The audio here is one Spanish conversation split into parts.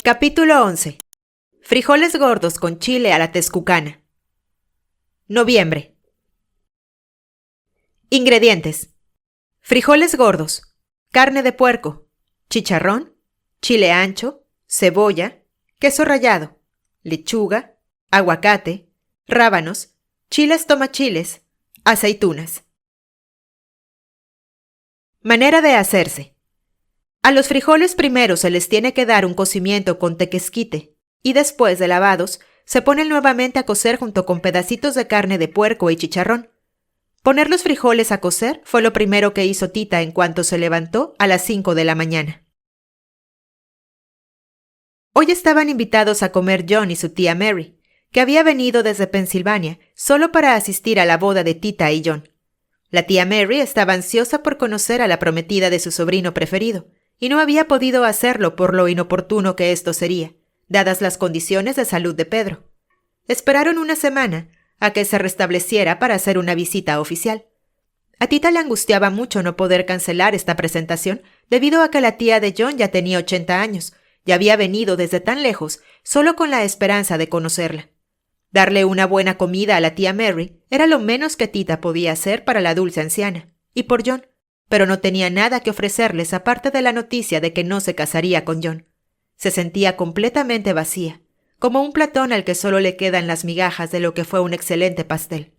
Capítulo 11. Frijoles gordos con chile a la tezcucana. Noviembre. Ingredientes: frijoles gordos, carne de puerco, chicharrón, chile ancho, cebolla, queso rallado, lechuga, aguacate, rábanos, chiles tomachiles, aceitunas. Manera de hacerse. A los frijoles primero se les tiene que dar un cocimiento con tequesquite y después de lavados se ponen nuevamente a cocer junto con pedacitos de carne de puerco y chicharrón. Poner los frijoles a cocer fue lo primero que hizo Tita en cuanto se levantó a las 5 de la mañana. Hoy estaban invitados a comer John y su tía Mary, que había venido desde Pensilvania solo para asistir a la boda de Tita y John. La tía Mary estaba ansiosa por conocer a la prometida de su sobrino preferido, y no había podido hacerlo por lo inoportuno que esto sería, dadas las condiciones de salud de Pedro. Esperaron una semana a que se restableciera para hacer una visita oficial. A Tita le angustiaba mucho no poder cancelar esta presentación debido a que la tía de John ya tenía 80 años y había venido desde tan lejos solo con la esperanza de conocerla. Darle una buena comida a la tía Mary era lo menos que Tita podía hacer para la dulce anciana, y por John, pero no tenía nada que ofrecerles aparte de la noticia de que no se casaría con John. Se sentía completamente vacía, como un platón al que solo le quedan las migajas de lo que fue un excelente pastel.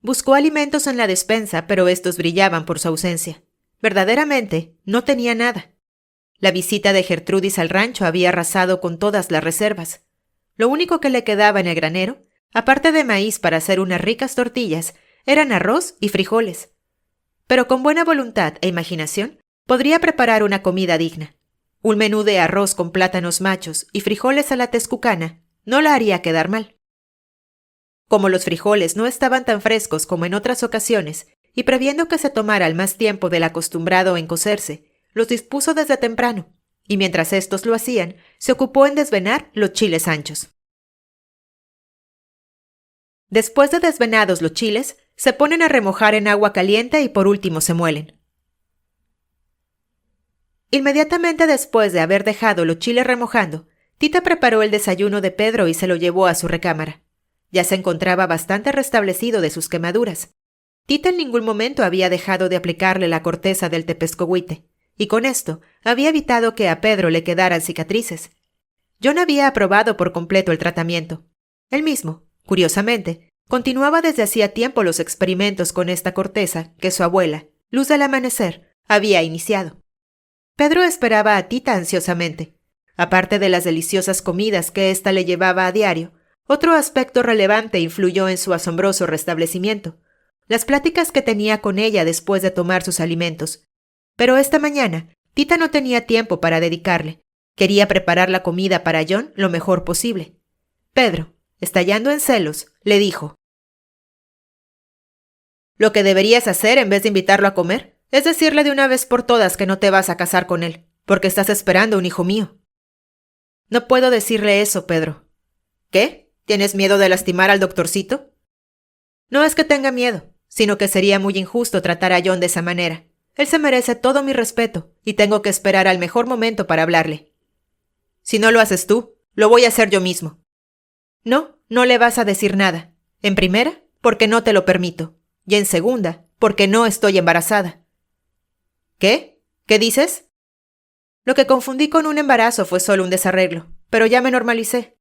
Buscó alimentos en la despensa, pero estos brillaban por su ausencia. Verdaderamente, no tenía nada. La visita de Gertrudis al rancho había arrasado con todas las reservas. Lo único que le quedaba en el granero, aparte de maíz para hacer unas ricas tortillas, eran arroz y frijoles. Pero con buena voluntad e imaginación, podría preparar una comida digna. Un menú de arroz con plátanos machos y frijoles a la tezcucana no la haría quedar mal. Como los frijoles no estaban tan frescos como en otras ocasiones, y previendo que se tomara el más tiempo del acostumbrado en cocerse, los dispuso desde temprano, y mientras estos lo hacían, se ocupó en desvenar los chiles anchos. Después de desvenados los chiles, se ponen a remojar en agua caliente y por último se muelen. Inmediatamente después de haber dejado los chiles remojando, Tita preparó el desayuno de Pedro y se lo llevó a su recámara. Ya se encontraba bastante restablecido de sus quemaduras. Tita en ningún momento había dejado de aplicarle la corteza del tepescohuite, y con esto había evitado que a Pedro le quedaran cicatrices. John había aprobado por completo el tratamiento. Él mismo, curiosamente, continuaba desde hacía tiempo los experimentos con esta corteza que su abuela, Luz del Amanecer, había iniciado. Pedro esperaba a Tita ansiosamente. Aparte de las deliciosas comidas que ésta le llevaba a diario, otro aspecto relevante influyó en su asombroso restablecimiento: las pláticas que tenía con ella después de tomar sus alimentos. Pero esta mañana, Tita no tenía tiempo para dedicarle. Quería preparar la comida para John lo mejor posible. Pedro, estallando en celos, le dijo: «Lo que deberías hacer en vez de invitarlo a comer es decirle de una vez por todas que no te vas a casar con él, porque estás esperando un hijo mío». «No puedo decirle eso, Pedro». «¿Qué? ¿Tienes miedo de lastimar al doctorcito?» «No es que tenga miedo, sino que sería muy injusto tratar a John de esa manera. Él se merece todo mi respeto y tengo que esperar al mejor momento para hablarle». «Si no lo haces tú, lo voy a hacer yo mismo». «No, no le vas a decir nada. En primera, porque no te lo permito. Y en segunda, porque no estoy embarazada». «¿Qué? ¿Qué dices?» «Lo que confundí con un embarazo fue solo un desarreglo, pero ya me normalicé».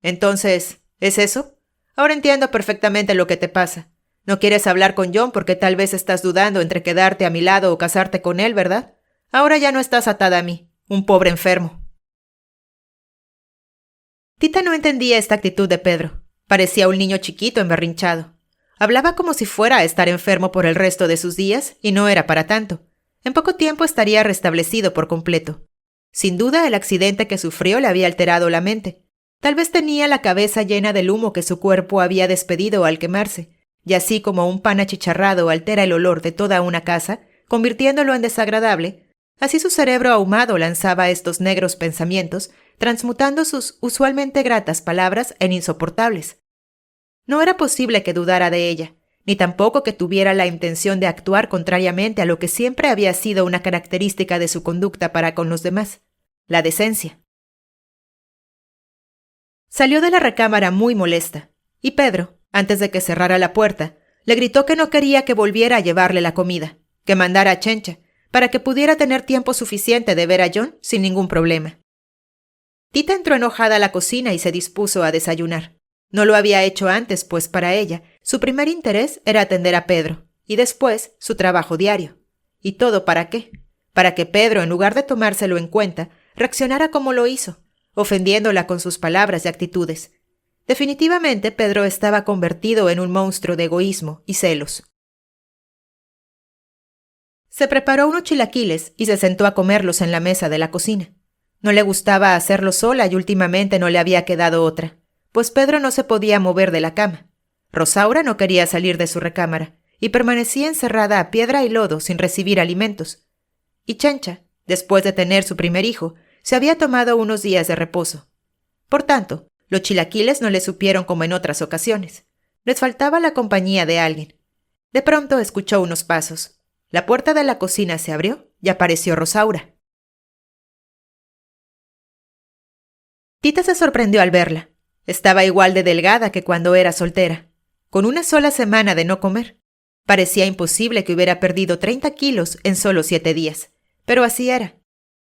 «Entonces, ¿es eso? Ahora entiendo perfectamente lo que te pasa. No quieres hablar con John porque tal vez estás dudando entre quedarte a mi lado o casarte con él, ¿verdad? Ahora ya no estás atada a mí, un pobre enfermo». Tita no entendía esta actitud de Pedro. Parecía un niño chiquito emberrinchado. Hablaba como si fuera a estar enfermo por el resto de sus días, y no era para tanto. En poco tiempo estaría restablecido por completo. Sin duda, el accidente que sufrió le había alterado la mente. Tal vez tenía la cabeza llena del humo que su cuerpo había despedido al quemarse, y así como un pan achicharrado altera el olor de toda una casa, convirtiéndolo en desagradable, así su cerebro ahumado lanzaba estos negros pensamientos, transmutando sus usualmente gratas palabras en insoportables. No era posible que dudara de ella, ni tampoco que tuviera la intención de actuar contrariamente a lo que siempre había sido una característica de su conducta para con los demás. la decencia. Salió de la recámara muy molesta, y Pedro, antes de que cerrara la puerta, le gritó que no quería que volviera a llevarle la comida, que mandara a Chencha, para que pudiera tener tiempo suficiente de ver a John sin ningún problema. Tita entró enojada a la cocina y se dispuso a desayunar. No lo había hecho antes, pues para ella, su primer interés era atender a Pedro, y después su trabajo diario. ¿Y todo para qué? Para que Pedro, en lugar de tomárselo en cuenta, reaccionara como lo hizo, ofendiéndola con sus palabras y actitudes. Definitivamente Pedro estaba convertido en un monstruo de egoísmo y celos. Se preparó unos chilaquiles y se sentó a comerlos en la mesa de la cocina. No le gustaba hacerlo sola y últimamente no le había quedado otra, pues Pedro no se podía mover de la cama. Rosaura no quería salir de su recámara y permanecía encerrada a piedra y lodo sin recibir alimentos. Y Chencha, después de tener su primer hijo, se había tomado unos días de reposo. Por tanto, los chilaquiles no le supieron como en otras ocasiones. Les faltaba la compañía de alguien. De pronto escuchó unos pasos. La puerta de la cocina se abrió y apareció Rosaura. Tita se sorprendió al verla. Estaba igual de delgada que cuando era soltera, con una sola semana de no comer. Parecía imposible que hubiera perdido 30 kilos en solo 7 días, pero así era.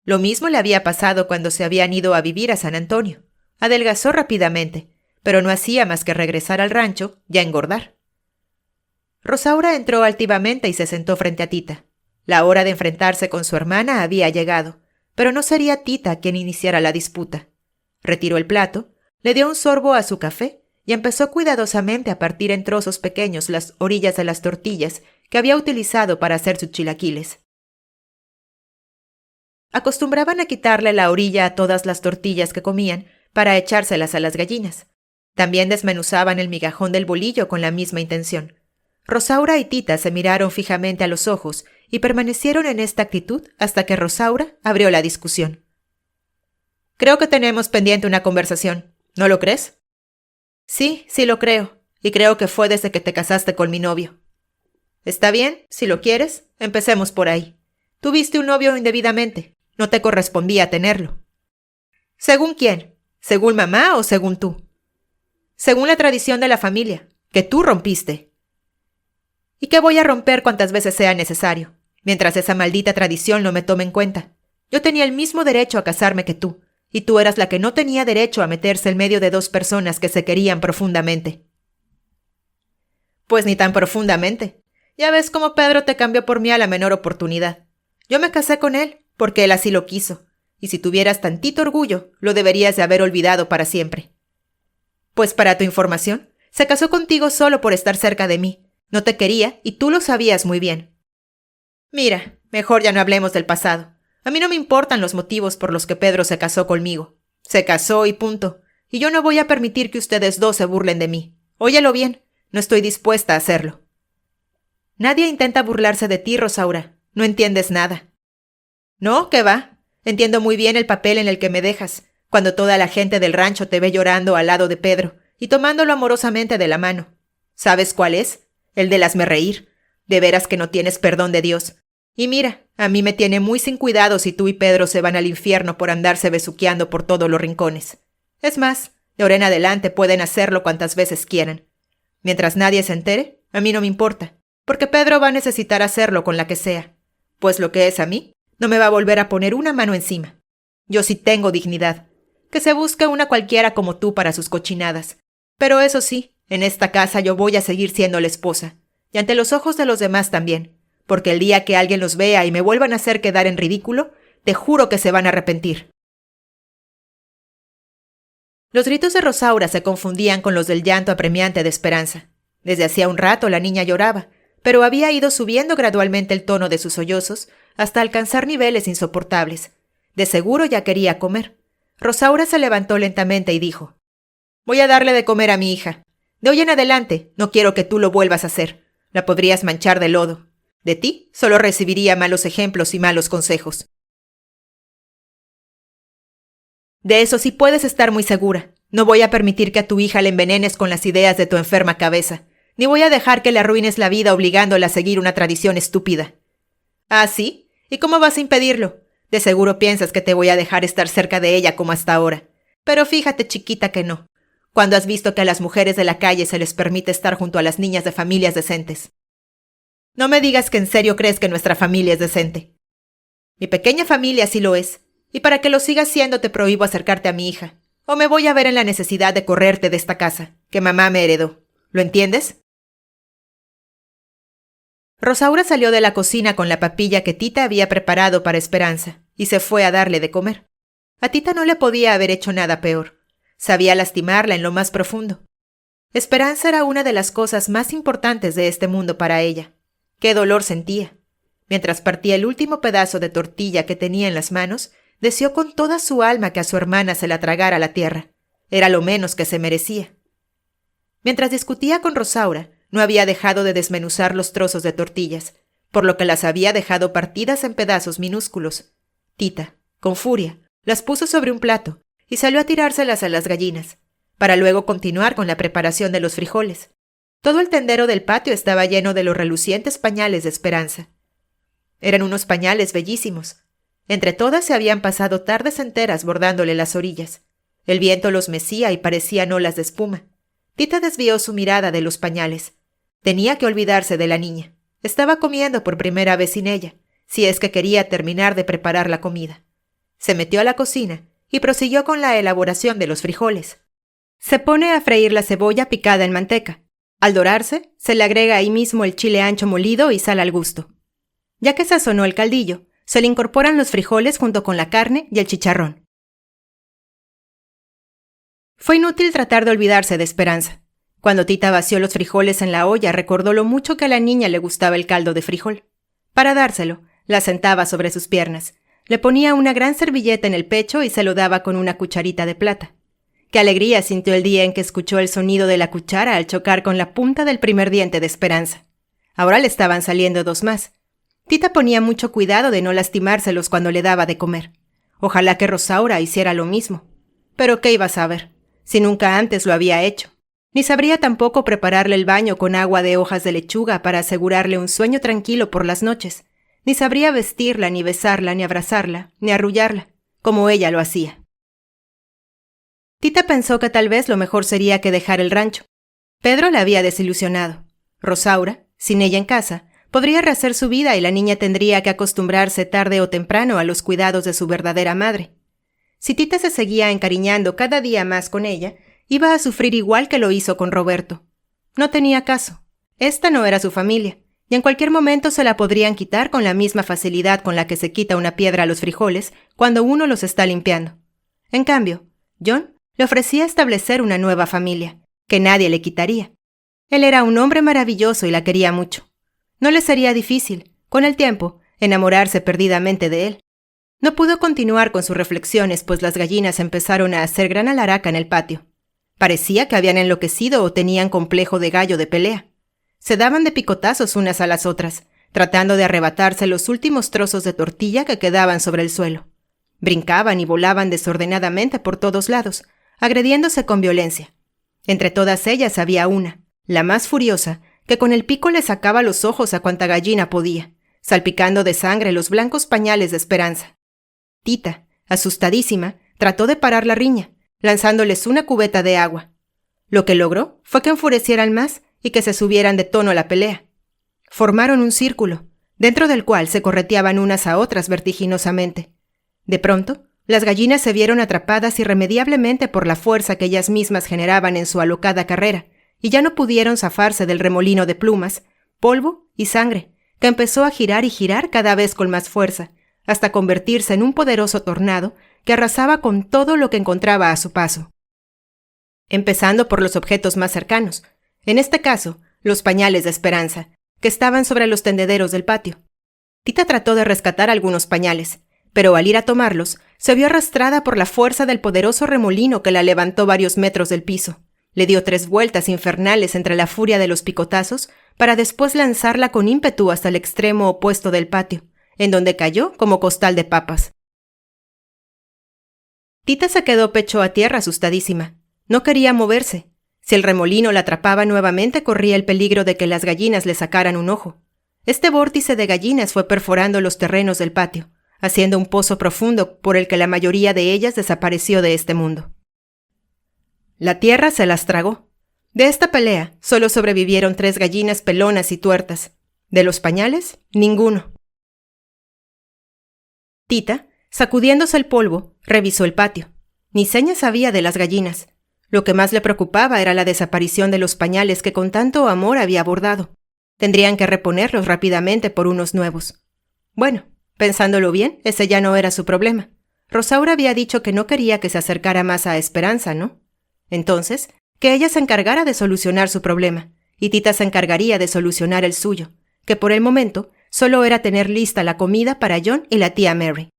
Lo mismo le había pasado cuando se habían ido a vivir a San Antonio. Adelgazó rápidamente, pero no hacía más que regresar al rancho y a engordar. Rosaura entró altivamente y se sentó frente a Tita. La hora de enfrentarse con su hermana había llegado, pero no sería Tita quien iniciara la disputa. Retiró el plato, le dio un sorbo a su café y empezó cuidadosamente a partir en trozos pequeños las orillas de las tortillas que había utilizado para hacer sus chilaquiles. Acostumbraban a quitarle la orilla a todas las tortillas que comían para echárselas a las gallinas. También desmenuzaban el migajón del bolillo con la misma intención. Rosaura y Tita se miraron fijamente a los ojos y permanecieron en esta actitud hasta que Rosaura abrió la discusión. «Creo que tenemos pendiente una conversación, ¿no lo crees?» «Sí, sí lo creo, y creo que fue desde que te casaste con mi novio». «Está bien, si lo quieres, empecemos por ahí. Tuviste un novio indebidamente, no te correspondía tenerlo». «¿Según quién? ¿Según mamá o según tú?» «Según la tradición de la familia, que tú rompiste». «¿Y qué voy a romper cuantas veces sea necesario, mientras esa maldita tradición no me tome en cuenta? Yo tenía el mismo derecho a casarme que tú, y tú eras la que no tenía derecho a meterse en medio de dos personas que se querían profundamente». «Pues ni tan profundamente. Ya ves cómo Pedro te cambió por mí a la menor oportunidad. Yo me casé con él porque él así lo quiso, y si tuvieras tantito orgullo, lo deberías de haber olvidado para siempre». «Pues para tu información, se casó contigo solo por estar cerca de mí. No te quería y tú lo sabías muy bien». «Mira, mejor ya no hablemos del pasado. A mí no me importan los motivos por los que Pedro se casó conmigo. Se casó y punto. Y yo no voy a permitir que ustedes dos se burlen de mí. Óyelo bien, no estoy dispuesta a hacerlo». «Nadie intenta burlarse de ti, Rosaura. No entiendes nada». «No, ¿qué va? Entiendo muy bien el papel en el que me dejas, cuando toda la gente del rancho te ve llorando al lado de Pedro y tomándolo amorosamente de la mano. ¿Sabes cuál es? El del hazme reír. De veras que no tienes perdón de Dios. Y mira, a mí me tiene muy sin cuidado si tú y Pedro se van al infierno por andarse besuqueando por todos los rincones. Es más, de ahora en adelante pueden hacerlo cuantas veces quieran. Mientras nadie se entere, a mí no me importa, porque Pedro va a necesitar hacerlo con la que sea. Pues lo que es a mí, no me va a volver a poner una mano encima. Yo sí tengo dignidad. Que se busque una cualquiera como tú para sus cochinadas. Pero eso sí, en esta casa yo voy a seguir siendo la esposa. Y ante los ojos de los demás también. Porque el día que alguien los vea y me vuelvan a hacer quedar en ridículo, te juro que se van a arrepentir». Los gritos de Rosaura se confundían con los del llanto apremiante de Esperanza. Desde hacía un rato la niña lloraba, pero había ido subiendo gradualmente el tono de sus sollozos hasta alcanzar niveles insoportables. De seguro ya quería comer. Rosaura se levantó lentamente y dijo: «Voy a darle de comer a mi hija. De hoy en adelante no quiero que tú lo vuelvas a hacer. La podrías manchar de lodo. De ti solo recibiría malos ejemplos y malos consejos». «De eso sí puedes estar muy segura. No voy a permitir que a tu hija le envenenes con las ideas de tu enferma cabeza, ni voy a dejar que le arruines la vida obligándola a seguir una tradición estúpida». «¿Ah, sí? ¿Y cómo vas a impedirlo? De seguro piensas que te voy a dejar estar cerca de ella como hasta ahora. Pero fíjate, chiquita, que no. ¿Cuándo has visto que a las mujeres de la calle se les permite estar junto a las niñas de familias decentes? No me digas que en serio crees que nuestra familia es decente. Mi pequeña familia sí lo es, y para que lo sigas siendo te prohíbo acercarte a mi hija, o me voy a ver en la necesidad de correrte de esta casa, que mamá me heredó. ¿Lo entiendes? Rosaura salió de la cocina con la papilla que Tita había preparado para Esperanza, y se fue a darle de comer. A Tita no le podía haber hecho nada peor. Sabía lastimarla en lo más profundo. Esperanza era una de las cosas más importantes de este mundo para ella. ¡Qué dolor sentía! Mientras partía el último pedazo de tortilla que tenía en las manos, deseó con toda su alma que a su hermana se la tragara la tierra. Era lo menos que se merecía. Mientras discutía con Rosaura, no había dejado de desmenuzar los trozos de tortillas, por lo que las había dejado partidas en pedazos minúsculos. Tita, con furia, las puso sobre un plato y salió a tirárselas a las gallinas, para luego continuar con la preparación de los frijoles. Todo el tendero del patio estaba lleno de los relucientes pañales de Esperanza. Eran unos pañales bellísimos. Entre todas se habían pasado tardes enteras bordándole las orillas. El viento los mecía y parecían olas de espuma. Tita desvió su mirada de los pañales. Tenía que olvidarse de la niña. Estaba comiendo por primera vez sin ella, si es que quería terminar de preparar la comida. Se metió a la cocina y prosiguió con la elaboración de los frijoles. Se pone a freír la cebolla picada en manteca. Al dorarse, se le agrega ahí mismo el chile ancho molido y sal al gusto. Ya que sazonó el caldillo, se le incorporan los frijoles junto con la carne y el chicharrón. Fue inútil tratar de olvidarse de Esperanza. Cuando Tita vació los frijoles en la olla, recordó lo mucho que a la niña le gustaba el caldo de frijol. Para dárselo, la sentaba sobre sus piernas, le ponía una gran servilleta en el pecho y se lo daba con una cucharita de plata. Qué alegría sintió el día en que escuchó el sonido de la cuchara al chocar con la punta del primer diente de Esperanza. Ahora le estaban saliendo 2 más. Tita ponía mucho cuidado de no lastimárselos cuando le daba de comer. Ojalá que Rosaura hiciera lo mismo. Pero ¿qué iba a saber? Si nunca antes lo había hecho. Ni sabría tampoco prepararle el baño con agua de hojas de lechuga para asegurarle un sueño tranquilo por las noches. Ni sabría vestirla, ni besarla, ni abrazarla, ni arrullarla, como ella lo hacía. Tita pensó que tal vez lo mejor sería que dejara el rancho. Pedro la había desilusionado. Rosaura, sin ella en casa, podría rehacer su vida y la niña tendría que acostumbrarse tarde o temprano a los cuidados de su verdadera madre. Si Tita se seguía encariñando cada día más con ella, iba a sufrir igual que lo hizo con Roberto. No tenía caso. Esta no era su familia, y en cualquier momento se la podrían quitar con la misma facilidad con la que se quita una piedra a los frijoles cuando uno los está limpiando. En cambio, John le ofrecía establecer una nueva familia, que nadie le quitaría. Él era un hombre maravilloso y la quería mucho. No le sería difícil, con el tiempo, enamorarse perdidamente de él. No pudo continuar con sus reflexiones, pues las gallinas empezaron a hacer gran alaraca en el patio. Parecía que habían enloquecido o tenían complejo de gallo de pelea. Se daban de picotazos unas a las otras, tratando de arrebatarse los últimos trozos de tortilla que quedaban sobre el suelo. Brincaban y volaban desordenadamente por todos lados, agrediéndose con violencia. Entre todas ellas había una, la más furiosa, que con el pico le sacaba los ojos a cuanta gallina podía, salpicando de sangre los blancos pañales de Esperanza. Tita, asustadísima, trató de parar la riña, lanzándoles una cubeta de agua. Lo que logró fue que enfurecieran más y que se subieran de tono a la pelea. Formaron un círculo, dentro del cual se correteaban unas a otras vertiginosamente. De pronto, las gallinas se vieron atrapadas irremediablemente por la fuerza que ellas mismas generaban en su alocada carrera, y ya no pudieron zafarse del remolino de plumas, polvo y sangre, que empezó a girar y girar cada vez con más fuerza, hasta convertirse en un poderoso tornado que arrasaba con todo lo que encontraba a su paso. Empezando por los objetos más cercanos, en este caso, los pañales de Esperanza, que estaban sobre los tendederos del patio. Tita trató de rescatar algunos pañales, pero al ir a tomarlos, se vio arrastrada por la fuerza del poderoso remolino que la levantó varios metros del piso. Le dio 3 vueltas infernales entre la furia de los picotazos, para después lanzarla con ímpetu hasta el extremo opuesto del patio, en donde cayó como costal de papas. Tita se quedó pecho a tierra asustadísima. No quería moverse. Si el remolino la atrapaba nuevamente, corría el peligro de que las gallinas le sacaran un ojo. Este vórtice de gallinas fue perforando los terrenos del patio, haciendo un pozo profundo por el que la mayoría de ellas desapareció de este mundo. La tierra se las tragó. De esta pelea solo sobrevivieron 3 gallinas pelonas y tuertas. De los pañales, ninguno. Tita, sacudiéndose el polvo, revisó el patio. Ni señas sabía de las gallinas. Lo que más le preocupaba era la desaparición de los pañales que con tanto amor había bordado. Tendrían que reponerlos rápidamente por unos nuevos. Bueno, pensándolo bien, ese ya no era su problema. Rosaura había dicho que no quería que se acercara más a Esperanza, ¿no? Entonces, que ella se encargara de solucionar su problema, y Tita se encargaría de solucionar el suyo, que por el momento solo era tener lista la comida para John y la tía Mary.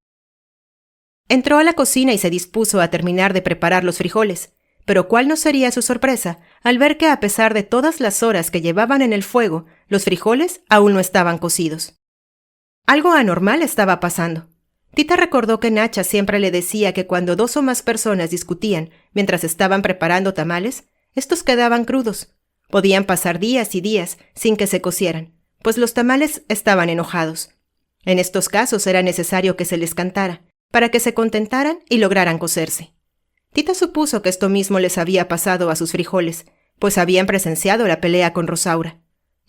Entró a la cocina y se dispuso a terminar de preparar los frijoles, pero cuál no sería su sorpresa al ver que a pesar de todas las horas que llevaban en el fuego, los frijoles aún no estaban cocidos. Algo anormal estaba pasando. Tita recordó que Nacha siempre le decía que cuando 2 o más personas discutían mientras estaban preparando tamales, estos quedaban crudos. Podían pasar días y días sin que se cocieran, pues los tamales estaban enojados. En estos casos era necesario que se les cantara, para que se contentaran y lograran cocerse. Tita supuso que esto mismo les había pasado a sus frijoles, pues habían presenciado la pelea con Rosaura.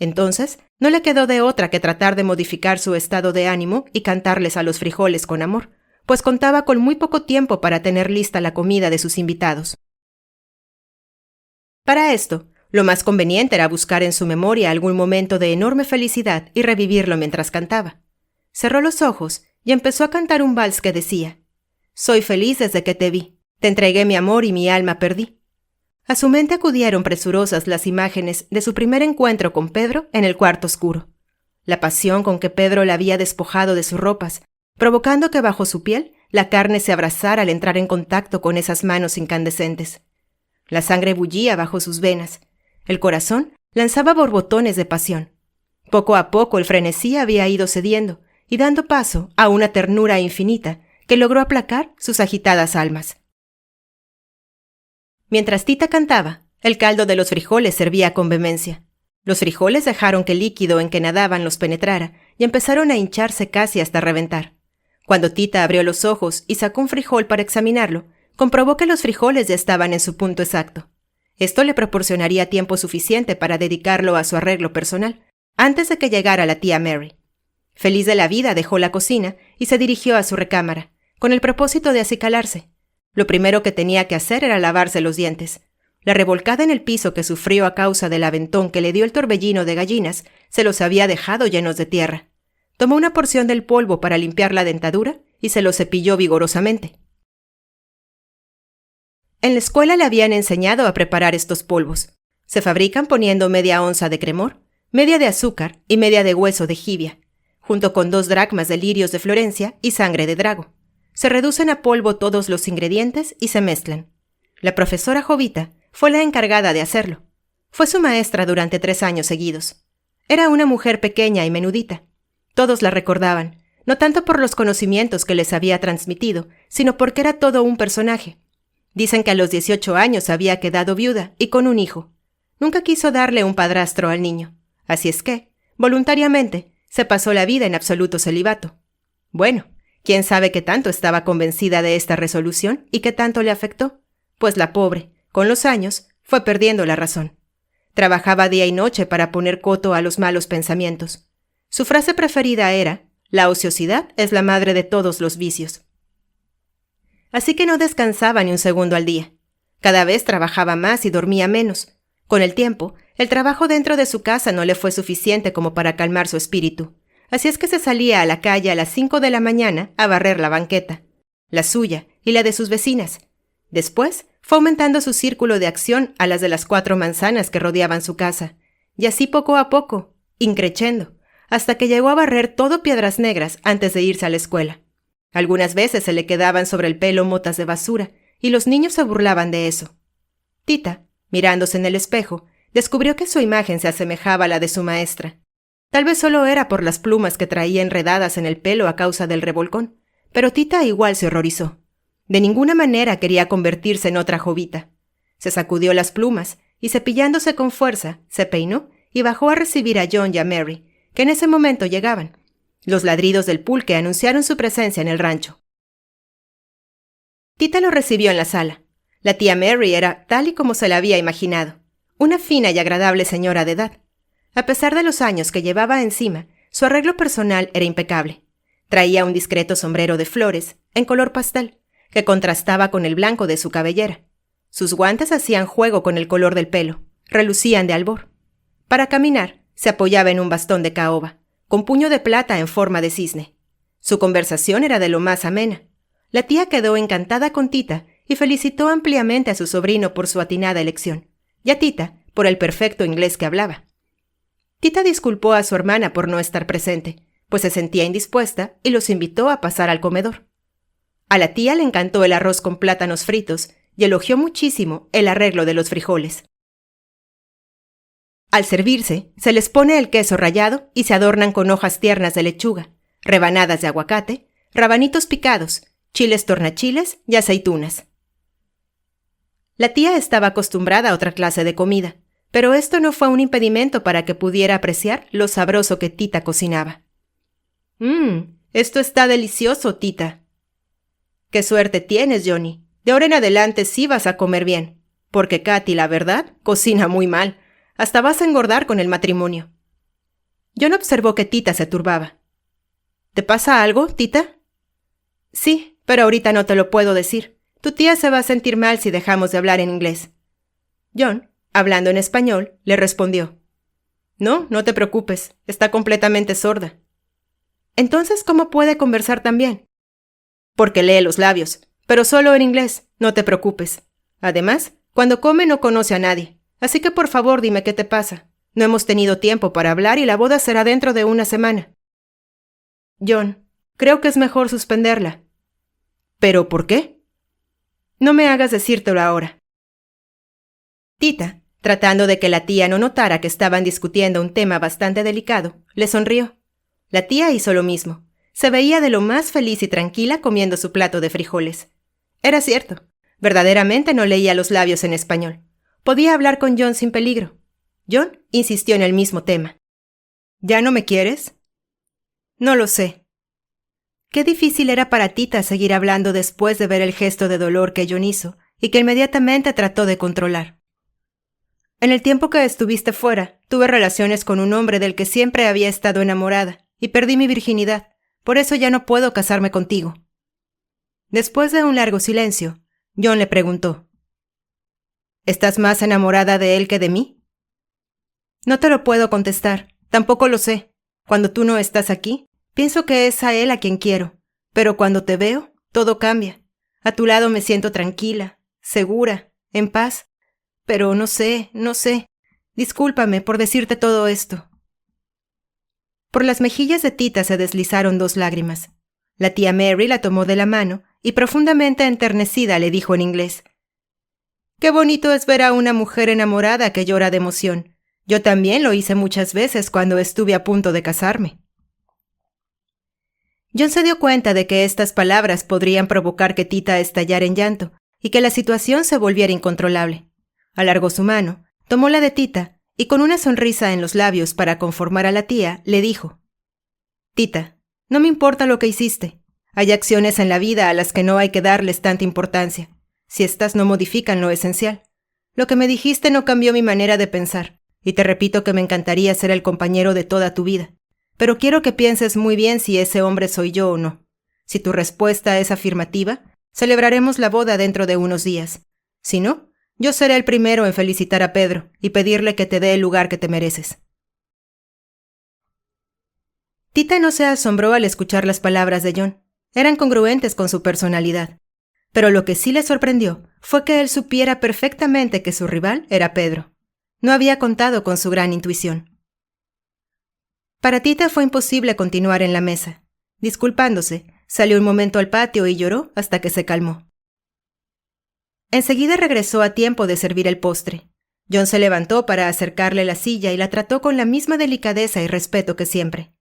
Entonces, no le quedó de otra que tratar de modificar su estado de ánimo y cantarles a los frijoles con amor, pues contaba con muy poco tiempo para tener lista la comida de sus invitados. Para esto, lo más conveniente era buscar en su memoria algún momento de enorme felicidad y revivirlo mientras cantaba. Cerró los ojos y empezó a cantar un vals que decía: «Soy feliz desde que te vi, te entregué mi amor y mi alma perdí». A su mente acudieron presurosas las imágenes de su primer encuentro con Pedro en el cuarto oscuro. La pasión con que Pedro la había despojado de sus ropas, provocando que bajo su piel la carne se abrazara al entrar en contacto con esas manos incandescentes. La sangre bullía bajo sus venas. El corazón lanzaba borbotones de pasión. Poco a poco el frenesí había ido cediendo y dando paso a una ternura infinita que logró aplacar sus agitadas almas. Mientras Tita cantaba, el caldo de los frijoles servía con vehemencia. Los frijoles dejaron que el líquido en que nadaban los penetrara y empezaron a hincharse casi hasta reventar. Cuando Tita abrió los ojos y sacó un frijol para examinarlo, comprobó que los frijoles ya estaban en su punto exacto. Esto le proporcionaría tiempo suficiente para dedicarlo a su arreglo personal, antes de que llegara la tía Mary. Feliz de la vida, dejó la cocina y se dirigió a su recámara, con el propósito de acicalarse. Lo primero que tenía que hacer era lavarse los dientes. La revolcada en el piso que sufrió a causa del aventón que le dio el torbellino de gallinas se los había dejado llenos de tierra. Tomó una porción del polvo para limpiar la dentadura y se lo cepilló vigorosamente. En la escuela le habían enseñado a preparar estos polvos. Se fabrican poniendo media onza de cremor, media de azúcar y media de hueso de jibia, junto con 2 dracmas de lirios de Florencia y sangre de drago. Se reducen a polvo todos los ingredientes y se mezclan. La profesora Jovita fue la encargada de hacerlo. Fue su maestra durante 3 años seguidos. Era una mujer pequeña y menudita. Todos la recordaban, no tanto por los conocimientos que les había transmitido, sino porque era todo un personaje. Dicen que a los 18 años había quedado viuda y con un hijo. Nunca quiso darle un padrastro al niño. Así es que, voluntariamente, se pasó la vida en absoluto celibato. Bueno, ¿quién sabe qué tanto estaba convencida de esta resolución y qué tanto le afectó? Pues la pobre, con los años, fue perdiendo la razón. Trabajaba día y noche para poner coto a los malos pensamientos. Su frase preferida era: «La ociosidad es la madre de todos los vicios». Así que no descansaba ni un segundo al día. Cada vez trabajaba más y dormía menos. Con el tiempo, el trabajo dentro de su casa no le fue suficiente como para calmar su espíritu. Así es que se salía a la calle a las 5 de la mañana a barrer la banqueta, la suya y la de sus vecinas. Después fue aumentando su círculo de acción a las de las 4 manzanas que rodeaban su casa, y así poco a poco, increchendo, hasta que llegó a barrer todo Piedras Negras antes de irse a la escuela. Algunas veces se le quedaban sobre el pelo motas de basura, y los niños se burlaban de eso. Tita, mirándose en el espejo, descubrió que su imagen se asemejaba a la de su maestra. Tal vez solo era por las plumas que traía enredadas en el pelo a causa del revolcón, pero Tita igual se horrorizó. De ninguna manera quería convertirse en otra Jovita. Se sacudió las plumas y, cepillándose con fuerza, se peinó y bajó a recibir a John y a Mary, que en ese momento llegaban. Los ladridos del pulque anunciaron su presencia en el rancho. Tita lo recibió en la sala. La tía Mary era tal y como se la había imaginado, una fina y agradable señora de edad. A pesar de los años que llevaba encima, su arreglo personal era impecable. Traía un discreto sombrero de flores, en color pastel, que contrastaba con el blanco de su cabellera. Sus guantes hacían juego con el color del pelo, relucían de albor. Para caminar, se apoyaba en un bastón de caoba, con puño de plata en forma de cisne. Su conversación era de lo más amena. La tía quedó encantada con Tita y felicitó ampliamente a su sobrino por su atinada elección, y a Tita por el perfecto inglés que hablaba. Tita disculpó a su hermana por no estar presente, pues se sentía indispuesta y los invitó a pasar al comedor. A la tía le encantó el arroz con plátanos fritos y elogió muchísimo el arreglo de los frijoles. Al servirse, se les pone el queso rallado y se adornan con hojas tiernas de lechuga, rebanadas de aguacate, rabanitos picados, chiles tornachiles y aceitunas. La tía estaba acostumbrada a otra clase de comida, pero esto no fue un impedimento para que pudiera apreciar lo sabroso que Tita cocinaba. Esto está delicioso, Tita. Qué suerte tienes, Johnny. De ahora en adelante sí vas a comer bien, porque Katy, la verdad, cocina muy mal. Hasta vas a engordar con el matrimonio. John observó que Tita se turbaba. ¿Te pasa algo, Tita? Sí, pero ahorita no te lo puedo decir. Tu tía se va a sentir mal si dejamos de hablar en inglés. John, hablando en español, le respondió. No, no te preocupes, está completamente sorda. Entonces, ¿cómo puede conversar tan bien? Porque lee los labios, pero solo en inglés, no te preocupes. Además, cuando come no conoce a nadie, así que por favor dime qué te pasa. No hemos tenido tiempo para hablar y la boda será dentro de una semana. John, creo que es mejor suspenderla. ¿Pero por qué? No me hagas decírtelo ahora. Tita, tratando de que la tía no notara que estaban discutiendo un tema bastante delicado, le sonrió. La tía hizo lo mismo. Se veía de lo más feliz y tranquila comiendo su plato de frijoles. Era cierto, verdaderamente no leía los labios en español. Podía hablar con John sin peligro. John insistió en el mismo tema. ¿Ya no me quieres? No lo sé. Qué difícil era para Tita seguir hablando después de ver el gesto de dolor que John hizo y que inmediatamente trató de controlar. En el tiempo que estuviste fuera, tuve relaciones con un hombre del que siempre había estado enamorada y perdí mi virginidad. Por eso ya no puedo casarme contigo. Después de un largo silencio, John le preguntó. ¿Estás más enamorada de él que de mí? No te lo puedo contestar, tampoco lo sé. Cuando tú no estás aquí, pienso que es a él a quien quiero, pero cuando te veo, todo cambia. A tu lado me siento tranquila, segura, en paz, pero no sé. Discúlpame por decirte todo esto. Por las mejillas de Tita se deslizaron 2 lágrimas. La tía Mary la tomó de la mano y profundamente enternecida le dijo en inglés. Qué bonito es ver a una mujer enamorada que llora de emoción. Yo también lo hice muchas veces cuando estuve a punto de casarme. John se dio cuenta de que estas palabras podrían provocar que Tita estallara en llanto y que la situación se volviera incontrolable. Alargó su mano, tomó la de Tita y con una sonrisa en los labios para conformar a la tía, le dijo. Tita, no me importa lo que hiciste. Hay acciones en la vida a las que no hay que darles tanta importancia, si éstas no modifican lo esencial. Lo que me dijiste no cambió mi manera de pensar, y te repito que me encantaría ser el compañero de toda tu vida. Pero quiero que pienses muy bien si ese hombre soy yo o no. Si tu respuesta es afirmativa, celebraremos la boda dentro de unos días. Si no, yo seré el primero en felicitar a Pedro y pedirle que te dé el lugar que te mereces. Tita no se asombró al escuchar las palabras de John. Eran congruentes con su personalidad. Pero lo que sí le sorprendió fue que él supiera perfectamente que su rival era Pedro. No había contado con su gran intuición. Para Tita fue imposible continuar en la mesa. Disculpándose, salió un momento al patio y lloró hasta que se calmó. Enseguida regresó a tiempo de servir el postre. John se levantó para acercarle la silla y la trató con la misma delicadeza y respeto que siempre.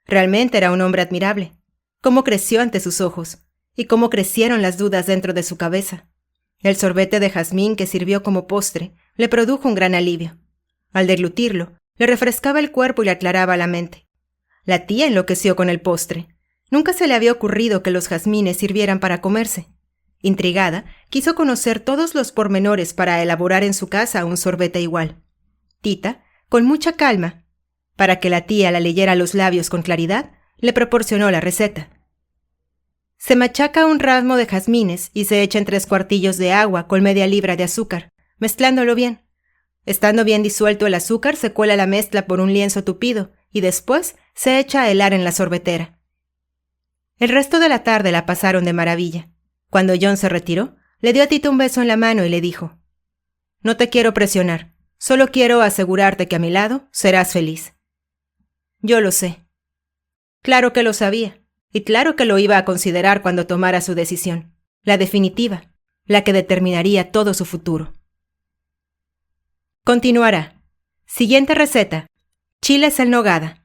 Realmente era un hombre admirable. Cómo creció ante sus ojos, y cómo crecieron las dudas dentro de su cabeza. El sorbete de jazmín que sirvió como postre le produjo un gran alivio. Al deglutirlo, le refrescaba el cuerpo y le aclaraba la mente. La tía enloqueció con el postre. Nunca se le había ocurrido que los jazmines sirvieran para comerse. Intrigada, quiso conocer todos los pormenores para elaborar en su casa un sorbete igual. Tita, con mucha calma, para que la tía la leyera los labios con claridad, le proporcionó la receta. Se machaca un ramo de jazmines y se echa en 3 cuartillos de agua con media libra de azúcar, mezclándolo bien. Estando bien disuelto el azúcar, se cuela la mezcla por un lienzo tupido y después se echa a helar en la sorbetera. El resto de la tarde la pasaron de maravilla. Cuando John se retiró, le dio a Tita un beso en la mano y le dijo: «No te quiero presionar, solo quiero asegurarte que a mi lado serás feliz». «Yo lo sé». Claro que lo sabía, y claro que lo iba a considerar cuando tomara su decisión, la definitiva, la que determinaría todo su futuro. Continuará. Siguiente receta: chiles en nogada.